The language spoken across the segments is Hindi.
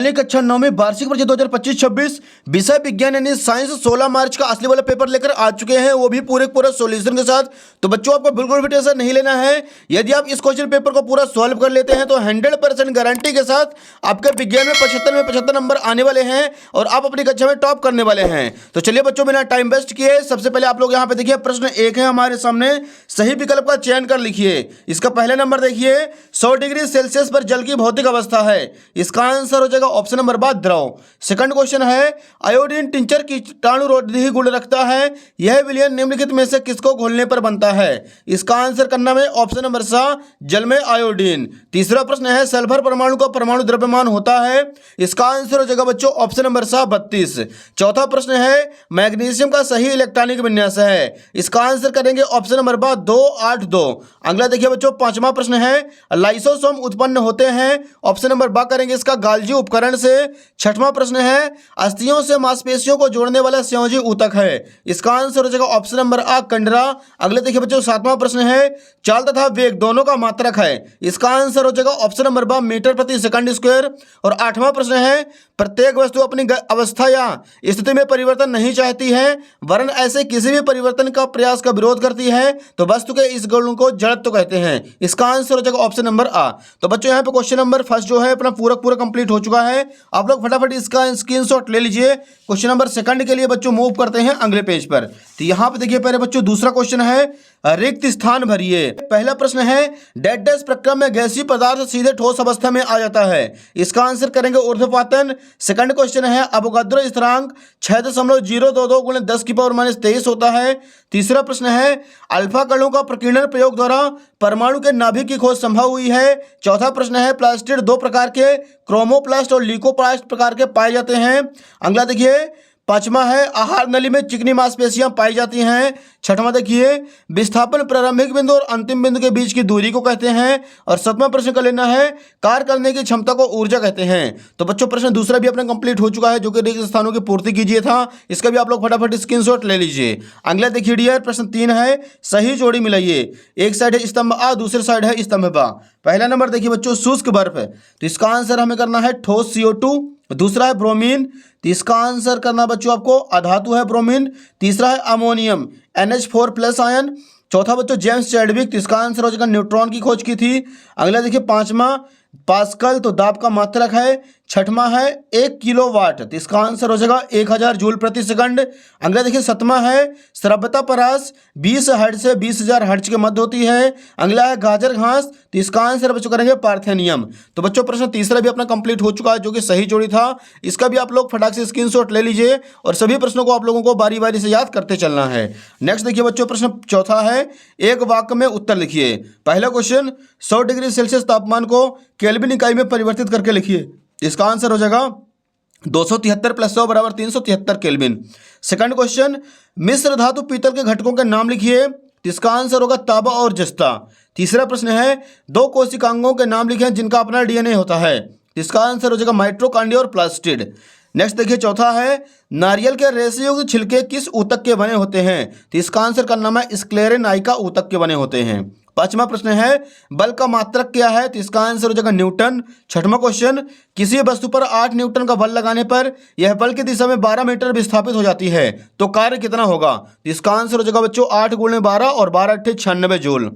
कक्षा 9 में वार्षिक परीक्षा 2025-26 विषय विज्ञान यानी साइंस 16 मार्च का असली वाला पेपर लेकर आ चुके हैं, वो भी पूरे पूरा सॉल्यूशन के साथ। तो बच्चों आपको बिल्कुल भी टेंशन नहीं लेना है। यदि आप इस क्वेश्चन पेपर को पूरा सॉल्व कर लेते हैं तो 100% गारंटी के साथ आपके विज्ञान में 75 नंबर आने वाले हैं और आप अपनी कक्षा में टॉप करने वाले हैं। तो चलिए बच्चों, बिना टाइम वेस्ट किए सबसे पहले आप लोग यहाँ पे देखिए, प्रश्न 1 है हमारे सामने। सही विकल्प का चयन कर लिखिए। इसका पहला नंबर देखिए, 100 डिग्री सेल्सियस पर जल की भौतिक अवस्था है। इसका आंसर हो जाएगा ऑप्शन नंबर बा द्रव। सेकंड क्वेश्चन है, आयोडीन टिंचर कीटाणुरोधी गुण रखता है। यह विलयन निम्नलिखित में से किसको घोलने पर बनता है? इसका आंसर करना है ऑप्शन नंबर सा, जल में आयोडीन। तीसरा प्रश्न है, सल्फर परमाणु का परमाणु द्रव्यमान होता है। इसका आंसर हो जाएगा बच्चों ऑप्शन नंबर सा 32। चौथा प्रश्न है, मैग्नीशियम का सही इलेक्ट्रॉनिक विन्यास है। इसका आंसर करेंगे ऑप्शन नंबर बा 282। अगला देखिए बच्चों, पांचवा प्रश्न है, लाइसोसोम उत्पन्न होते हैं। ऑप्शन नंबर बा करेंगे इसका गाल्जी उपकरण से। छठवां प्रश्न है, अस्थियों से मांसपेशियों को जोड़ने वाला संयोजी ऊतक है। इसका आंसर हो जाएगा ऑप्शन नंबर आ कंडरा। अगले देखिए बच्चों, सातवां प्रश्न है, चाल तथा वेग दोनों का मात्रक है। इसका आंसर हो जाएगा ऑप्शन नंबर बा मीटर प्रति सेकंड स्क्वायर। और आठवां प्रश्न है, प्रत्येक वस्तु अपनी अवस्था या स्थिति में परिवर्तन नहीं चाहती है वरन ऐसे किसी भी परिवर्तन का प्रयास का विरोध करती है तो वस्तु के इस गुण को जड़त्व कहते हैं। इसका आंसर हो जाएगा ऑप्शन नंबर आ। तो बच्चों यहाँ पे क्वेश्चन नंबर फर्स्ट जो है अपना पूरा कंप्लीट हो चुका है। आप लोग फटाफट इसका स्क्रीनशॉट ले लीजिए। क्वेश्चन नंबर सेकंड के लिए बच्चों मूव करते हैं अगले पेज पर। तो यहाँ पे देखिए पहले बच्चों दूसरा क्वेश्चन है, रिक्त स्थान भरिए। पहला प्रश्न है, डेड डैश प्रक्रम में गैसीय पदार्थ सीधे ठोस अवस्था में आ जाता है। इसका आंसर करेंगे ऊर्ध्वपातन। सेकंड क्वेश्चन है, अवोगाद्रो स्थिरांक 6.022 × 10⁻³ होता है। तीसरा प्रश्न है, अल्फा कणों का प्रकीर्णन प्रयोग द्वारा परमाणु के नाभिक की खोज संभव हुई है। चौथा प्रश्न है, प्लास्टिड दो प्रकार के क्रोमोप्लास्ट और ल्यूकोप्लास्ट प्रकार के पाए जाते हैं। अगला देखिए पांचवा है, आहार नली में चिकनी मांसपेशियां पाई जाती हैं। छठवां देखिए, विस्थापन प्रारंभिक बिंदु और अंतिम बिंदु के बीच की दूरी को कहते हैं। और सातवां प्रश्न का लेना है, कार्य करने की क्षमता को ऊर्जा कहते हैं। तो बच्चों प्रश्न दूसरा भी अपना कंप्लीट हो चुका है, जो कि रिक्त स्थानों की पूर्ति कीजिए था। इसका भी आप लोग फटाफट स्क्रीनशॉट ले लीजिए। अगला देखिए डियर, प्रश्न 3 है, सही जोड़ी मिलाइए। एक साइड है स्तंभ आ, दूसरी साइड है स्तंभ बा। पहला नंबर देखिए बच्चों, शुष्क बर्फ है, तो इसका आंसर हमें करना है ठोस CO2। दूसरा है ब्रोमीन, तो इसका आंसर करना बच्चों आपको अधातु है ब्रोमीन। तीसरा है अमोनियम NH4+ आयन। चौथा बच्चों जेम्स चैडविक, तो इसका आंसर हो जाएगा न्यूट्रॉन की खोज की थी। अगला देखिए पांचवा पास्कल, तो दाब का मात्रक है। छठवां है 1 किलोवाट, तो इसका आंसर हो जाएगा 1000 जूल प्रति सेकंड। अगला देखिए सतवां है श्रव्यता परास 20 हर्ट्ज से 20,000 हर्ट्ज के मध्य होती है। अगला है गाजर घास, तो इसका आंसर बच्चों करेंगे पार्थेनियम। तो बच्चों प्रश्न तीसरा भी अपना कंप्लीट हो चुका है, जो कि सही जोड़ी था। इसका भी आप लोग फटाक से स्क्रीनशॉट ले लीजिए और सभी प्रश्नों को आप लोगों को बारी बारी से याद करते चलना है। नेक्स्ट देखिए बच्चों, प्रश्न चौथा है, एक वाक्य में उत्तर लिखिए। पहला क्वेश्चन, 100 डिग्री सेल्सियस तापमान को केल्विन इकाई में परिवर्तित करके लिखिए। इसका आंसर हो जाएगा 273 + 100 = 373 केल्विन। सेकंड क्वेश्चन, मिश्र धातु पीतल के घटकों के नाम लिखिए। इसका आंसर होगा तांबा और जस्ता। तीसरा प्रश्न है, 2 कोशिकांगों के नाम लिखें जिनका अपना DNA होता है। इसका आंसर हो जाएगा माइटोकॉन्ड्रिया और प्लास्टिड। नेक्स्ट देखिए चौथा है, नारियल के रेशेयुक्त छिलके किस ऊतक के बने होते हैं? तो इसका आंसर का नाम है स्क्लेरेनाइका ऊतक के बने होते हैं। पांचवा प्रश्न है, बल का मात्रक क्या है? तो इसका आंसर हो जाएगा न्यूटन। छठवां क्वेश्चन, किसी वस्तु पर 8 न्यूटन का बल लगाने पर यह बल की दिशा में 12 मीटर विस्थापित हो जाती है, तो कार्य कितना होगा? तो इसका आंसर हो जाएगा बच्चों 8 × 12 और 12 × 8 = 96 जूल।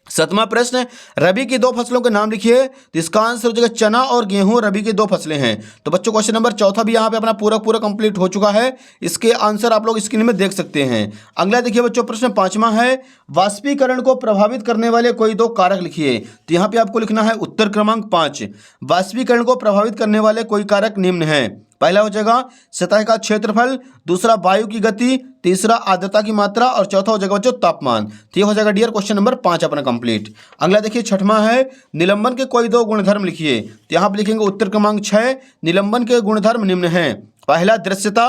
सातवां प्रश्न, रबी की 2 फसलों के नाम लिखिए। तो इसका आंसर हो जाएगा चना और गेहूं रबी की 2 फसलें हैं। तो बच्चों क्वेश्चन नंबर चौथा भी यहाँ पे अपना पूरा कंप्लीट हो चुका है। इसके आंसर आप लोग स्क्रीन में देख सकते हैं। अगला देखिए बच्चों, प्रश्न पांचवा है, वाष्पीकरण को प्रभावित करने वाले कोई 2 कारक लिखिए। तो यहाँ पे आपको लिखना है उत्तर क्रमांक 5। वाष्पीकरण को प्रभावित करने वाले कोई कारक निम्न है। पहला हो जाएगा सतह का क्षेत्रफल, दूसरा वायु की गति, तीसरा आर्द्रता की मात्रा और चौथा हो जाएगा बच्चों तापमान। तो ये हो जाएगा डियर क्वेश्चन नंबर 5 अपना कंप्लीट। अगला देखिए छठवां है, निलंबन के कोई 2 गुणधर्म लिखिए। तो यहाँ पे लिखेंगे उत्तर क्रमांक 6। निलंबन के गुणधर्म निम्न हैं। पहला दृश्यता,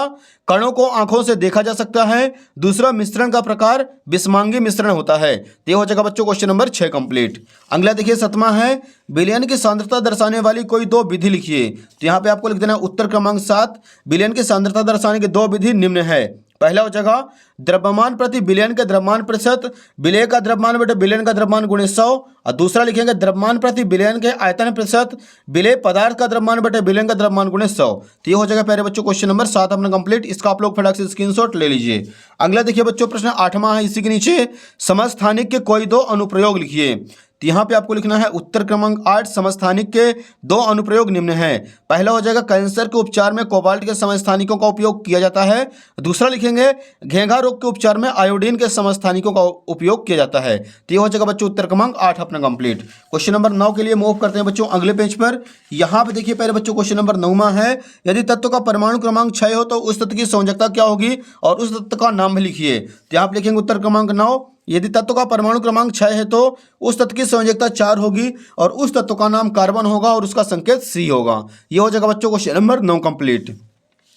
कणों को आंखों से देखा जा सकता है। दूसरा मिश्रण का प्रकार विषमांगी मिश्रण होता है। तो ये हो जाएगा बच्चों क्वेश्चन नंबर 6 कंप्लीट। अगला देखिए 7वां है, विलयन की सांद्रता दर्शाने वाली कोई 2 विधि लिखिए। तो यहाँ पे आपको लिख देना उत्तर क्रमांक 7। विलयन की सांद्रता दर्शाने की 2 विधि निम्न है। पहला हो जाएगा द्रव्यमान प्रति बिलियन के द्रव्यमान प्रतिशत, विलेय का द्रव्यमान बटे बिलियन का द्रव्यमान गुणे 100, और दूसरा लिखेंगे द्रव्यमान प्रति बिलियन के आयतन प्रतिशत, विलेय पदार्थ का द्रव्यमान बटे बिलियन का द्रव्यमान गुणे 100। तो ये हो जाएगा प्यारे बच्चों क्वेश्चन नंबर 7 अपना कंप्लीट। इसका आप लोग फटाक से स्क्रीनशॉट ले लीजिए। अगला देखिए बच्चों प्रश्न 8वां है, इसी के नीचे समस्थानिक के कोई दो अनुप्रयोग लिखिए। तो यहाँ पे आपको लिखना है उत्तर क्रमांक 8, समस्थानिक के दो अनुप्रयोग निम्न हैं। पहला हो जाएगा कैंसर के उपचार में कोबाल्ट के समस्थानिकों का उपयोग किया जाता है। दूसरा लिखेंगे घेंघा रोग के उपचार में आयोडीन के समस्थानिकों का उपयोग किया जाता है। तो ये हो जाएगा बच्चों उत्तर क्रमांक 8 अपना कंप्लीट। क्वेश्चन नंबर 9 के लिए मूव करते हैं बच्चों अगले पेज पर। यहाँ पे देखिए पहले बच्चों क्वेश्चन नंबर 9वां है, यदि तत्व का परमाणु क्रमांक 6 हो तो उस तत्व की संयोजकता क्या होगी और उस तत्व का नाम भी लिखिए। तो यहाँ पे लिखेंगे उत्तर क्रमांक 9, यदि तत्व का परमाणु क्रमांक 6 है तो उस तत्व की संयोजकता 4 होगी और उस तत्व का नाम कार्बन होगा और उसका संकेत C होगा। ये हो जाएगा बच्चों क्वेश्चन नंबर 9 कंप्लीट।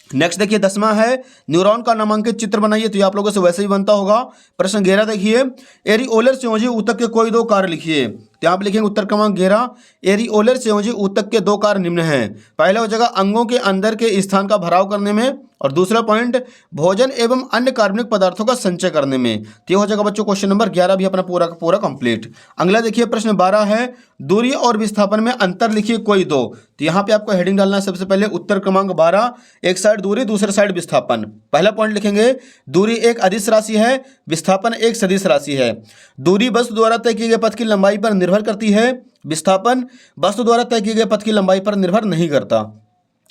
नेक्स्ट देखिए 10वां है, न्यूरॉन का नामांकित चित्र बनाइए। तो ये आप लोगों से वैसे ही बनता होगा। प्रश्न 11 देखिए, एरिओलर संयोजी ऊतक के कोई दो कार्य लिखिए। तो यहाँ पे लिखेंगे उत्तर क्रमांक 11, एरिओलर संयोजी ऊतक के दो कार्य निम्न हैं। पहला हो जाएगा अंगों के अंदर के स्थान का भराव करने में, और दूसरा पॉइंट भोजन एवं अन्य कार्बनिक पदार्थों का संचय करने में। तो ये हो जाएगा बच्चों क्वेश्चन नंबर 11 भी अपना पूरा का पूरा कंप्लीट। अगला देखिए प्रश्न 12 है, दूरी और विस्थापन में अंतर लिखिए कोई दो। तो यहाँ पे आपको हेडिंग डालना है सबसे पहले उत्तर क्रमांक 12, एक साइड दूरी दूसरे साइड विस्थापन। पहला पॉइंट लिखेंगे दूरी एक अदिश राशि है, विस्थापन एक सदिश राशि है। दूरी वस्तु द्वारा तय किए गए पथ की लंबाई पर निर्भर करती है, विस्थापन वस्तु द्वारा तय किए गए पथ की लंबाई पर निर्भर नहीं करता।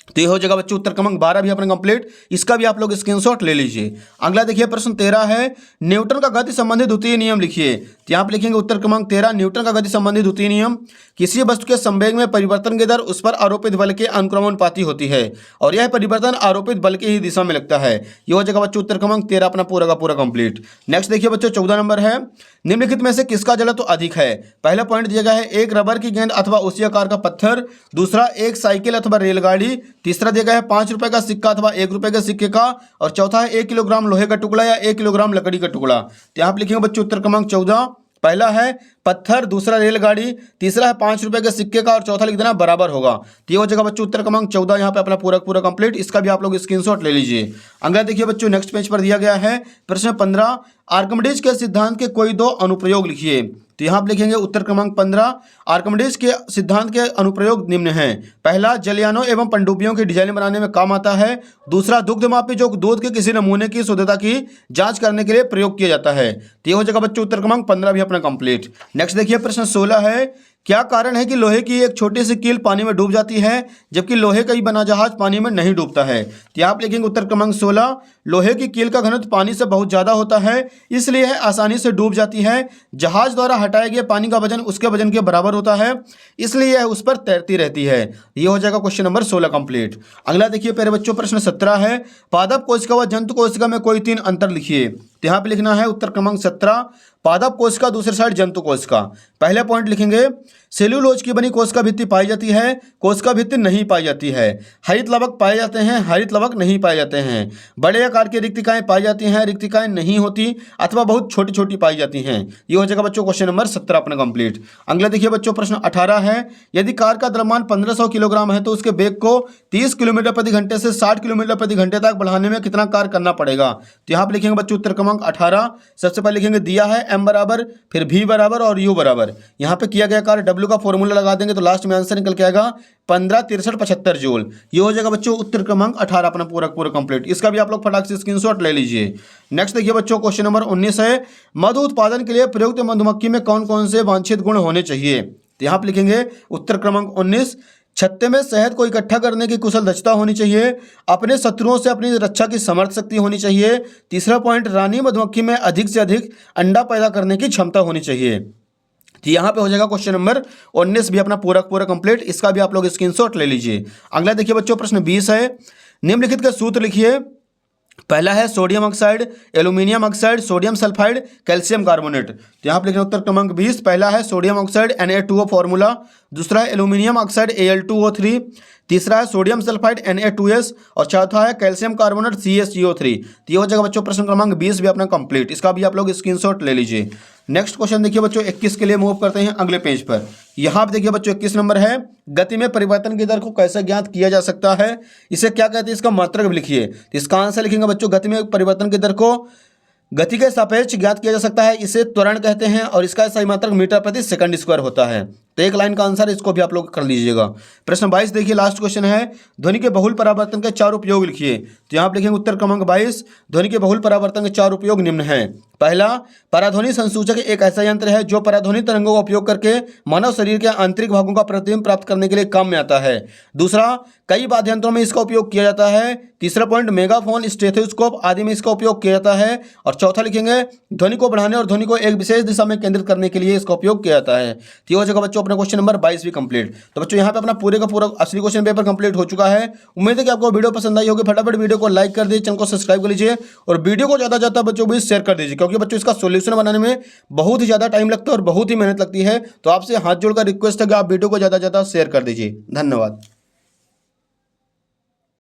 तो ये हो जाएगा बच्चों उत्तर क्रमांक 12 भी अपना कंप्लीट। इसका भी आप लोग स्क्रीनशॉट ले लीजिए। अगला देखिए प्रश्न 13 है, न्यूटन का गति संबंधी द्वितीय नियम लिखिए। तो यहाँ पे लिखेंगे उत्तर क्रमांक 13, न्यूटन का गति संबंधी द्वितीय नियम, किसी वस्तु के संवेग में परिवर्तन की दर उस पर आरोपित बल के अनुक्रमानुपाती होती है और यह परिवर्तन आरोपित बल की ही दिशा में लगता है। ये हो जाएगा बच्चों उत्तर क्रमांक 13 अपना पूरा का पूरा कंप्लीट। नेक्स्ट देखिए बच्चों 14 नंबर है, निम्नलिखित में से किसका जड़त्व अधिक है। पहला पॉइंट दिया गया है एक रबर की गेंद अथवा उसी आकार का पत्थर, दूसरा एक साइकिल अथवा रेलगाड़ी, तीसरा दिया गया है 5 रुपए का सिक्का अथवा 1 रुपए के सिक्के का, और चौथा है 1 किलोग्राम लोहे का टुकड़ा या 1 किलोग्राम लकड़ी का टुकड़ा। तो यहाँ पे लिखेंगे बच्चों उत्तर क्रमांक 14, पहला है पत्थर, दूसरा रेलगाड़ी, तीसरा है 5 रुपए के सिक्के का, और चौथा लिख देना बराबर होगा। तो ये हो जाएगा बच्चों उत्तर क्रमांक 14 यहाँ पे अपना पूरा पूरा कंप्लीट। इसका भी आप लोग स्क्रीनशॉट ले लीजिए। अगला देखिए बच्चों नेक्स्ट पेज पर दिया गया है प्रश्न 15, आर्किमिडीज के सिद्धांत के कोई दो अनुप्रयोग लिखिए। तो यहाँ पे लिखेंगे उत्तर क्रमांक 15, आर्किमिडीज के सिद्धांत के अनुप्रयोग निम्न हैं। पहला जलयानों एवं पनडुब्बियों की डिजाइन बनाने में काम आता है। दूसरा दुग्धमापी जो दूध के किसी नमूने की शुद्धता की जांच करने के लिए प्रयोग किया जाता है। तो ये हो जाएगा बच्चों उत्तर क्रमांक 15 भी अपना कंप्लीट। नेक्स्ट देखिए प्रश्न 16 है, क्या कारण है कि लोहे की एक छोटी सी कील पानी में डूब जाती है जबकि लोहे का ही बना जहाज पानी में नहीं डूबता है। तो आप लिखेंगे उत्तर क्रमांक 16, लोहे की कील का घनत्व पानी से बहुत ज़्यादा होता है इसलिए यह आसानी से डूब जाती है। जहाज द्वारा हटाए गए पानी का वजन उसके वजन के बराबर होता है इसलिए यह उस पर तैरती रहती है। ये हो जाएगा क्वेश्चन नंबर 16 कंप्लीट। अगला देखिए प्यारे बच्चों प्रश्न 17 है, पादप कोशिका व जंतु कोशिका में कोई 3 अंतर लिखिए। तो यहाँ पे लिखना है उत्तर क्रमांक 17, पादप कोशिका दूसरे साइड जंतु कोशिका। पहले पॉइंट लिखेंगे सेल्यूलोज की बनी कोशिका भित्ति पाई जाती है, कोशिका भित्ति नहीं पाई जाती है। हरित लवक पाए जाते हैं, हरित लवक नहीं पाए जाते हैं। बड़े आकार की रिक्तिकाएं पाई जाती हैं, रिक्तिकाएं नहीं होती अथवा बहुत छोटी छोटी पाई जाती हैं। ये हो जाएगा बच्चों क्वेश्चन नंबर 17 अपना कंप्लीट। अगला देखिए बच्चों प्रश्न 18 है, यदि कार का द्रव्यमान 1500 किलोग्राम है तो उसके वेग को 30 किलोमीटर प्रति घंटे से 60 किलोमीटर प्रति घंटे तक बढ़ाने में कितना कार्य करना पड़ेगा। तो यहाँ पे लिखेंगे बच्चों उत्तर क्रमांक 18। सबसे पहले लिखेंगे दिया है m बराबर, फिर v बराबर और u बराबर। यहाँ पे किया गया कार्य w का फॉर्मूला लगा देंगे तो लास्ट में आंसर निकल के आएगा 15 63 75 जूल। ये हो जाएगा बच्चों उत्तर क्रमांक 18 अपना पूरा पूरा कंप्लीट। इसका भी आप लोग फटाक से स्क्रीनशॉट ले लीजिए। नेक्स्ट देखिए बच्चों क्वेश्चन नंबर 19 है, मधु उत्पादन के लिए प्रयुक्त मधुमक्खी में कौन कौन से वांछित गुण होने चाहिए। तो यहाँ पे लिखेंगे उत्तर क्रमांक 19, छत्ते में शहद को इकट्ठा करने की कुशल दक्षता होनी चाहिए, अपने शत्रुओं से अपनी रक्षा की समर्थ शक्ति होनी चाहिए। तीसरा पॉइंट, रानी मधुमक्खी में अधिक से अधिक अंडा पैदा करने की क्षमता होनी चाहिए। तो यहाँ पे हो जाएगा क्वेश्चन नंबर 19 भी अपना पूरा पूरा कंप्लीट। इसका भी आप लोग स्क्रीनशॉट ले लीजिए। अगला देखिए बच्चों प्रश्न 20 है, निम्नलिखित के सूत्र लिखिए। पहला है sodium oxide, aluminium oxide, sodium sulphide, calcium carbonate. तो यहाँ पे लिखना उत्तर क्रमांक 20, पहला है सोडियम ऑक्साइड Na2O फॉर्मूला, दूसरा है एल्यूमिनियम ऑक्साइड Al2O3, तीसरा है सोडियम सल्फाइड Na2S और चौथा है कैल्शियम कार्बोनेट CaCO3। तो ये हो जाएगा बच्चों प्रश्न क्रमांक 20 भी अपना कंप्लीट। इसका भी आप लोग स्क्रीनशॉट ले लीजिए। नेक्स्ट क्वेश्चन देखिए बच्चों 21 के लिए मूव करते हैं अगले पेज पर। यहाँ पे देखिए बच्चों 21 नंबर है, गति में परिवर्तन की दर को कैसे ज्ञात किया जा सकता है, इसे क्या कहते हैं, इसका मात्रक लिखिए। तो इसका आंसर लिखेंगे बच्चों, गति में परिवर्तन की दर को गति के सापेक्ष ज्ञात किया जा सकता है, इसे त्वरण कहते हैं और इसका सही मात्रक मीटर प्रति सेकंड स्क्वायर होता है। तो एक लाइन का आंसर इसको भी आप लोग कर लीजिएगा। प्रश्न 22 देखिए, लास्ट क्वेश्चन है, ध्वनि के बहुल परावर्तन के 4 उपयोग लिखिए। तो यहाँ पे लिखेंगे उत्तर क्रमांक 22, ध्वनि के बहुल परावर्तन के 4 उपयोग निम्न हैं। पहला, पराध्वनि संसूचक एक ऐसा यंत्र है जो पराध्वनि तरंगों का उपयोग करके मानव शरीर के आंतरिक भागों का प्रतिबिंब प्राप्त करने के लिए काम में आता है। दूसरा, कई वाद्य यंत्रों में इसका उपयोग किया जाता है। तीसरा पॉइंट, मेगाफोन, स्टेथोस्कोप आदि में इसका उपयोग किया जाता है। और चौथा लिखेंगे, ध्वनि को बढ़ाने और ध्वनि को एक विशेष दिशा में केंद्रित करने के लिए इसका उपयोग किया जाता है। तो ये हो जाएगा बच्चों अपना क्वेश्चन नंबर 22 भी कंप्लीट। तो बच्चों यहाँ पे अपना पूरे का पूरा असली क्वेश्चन पेपर कंप्लीट हो चुका है। उम्मीद है कि आपको वीडियो पसंद आई होगी। फटाफट वीडियो को लाइक कर दीजिए, चैनल को सब्सक्राइब कर लीजिए और वीडियो को ज़्यादा ज़्यादा बच्चों भी शेयर कर दीजिए, क्योंकि बच्चों इसका सोल्यूशन बनाने में बहुत ही ज़्यादा टाइम लगता है और बहुत ही मेहनत लगती है। तो आपसे हाथ जोड़कर रिक्वेस्ट है कि आप वीडियो को ज़्यादा से ज़्यादा शेयर कर दीजिए। धन्यवाद।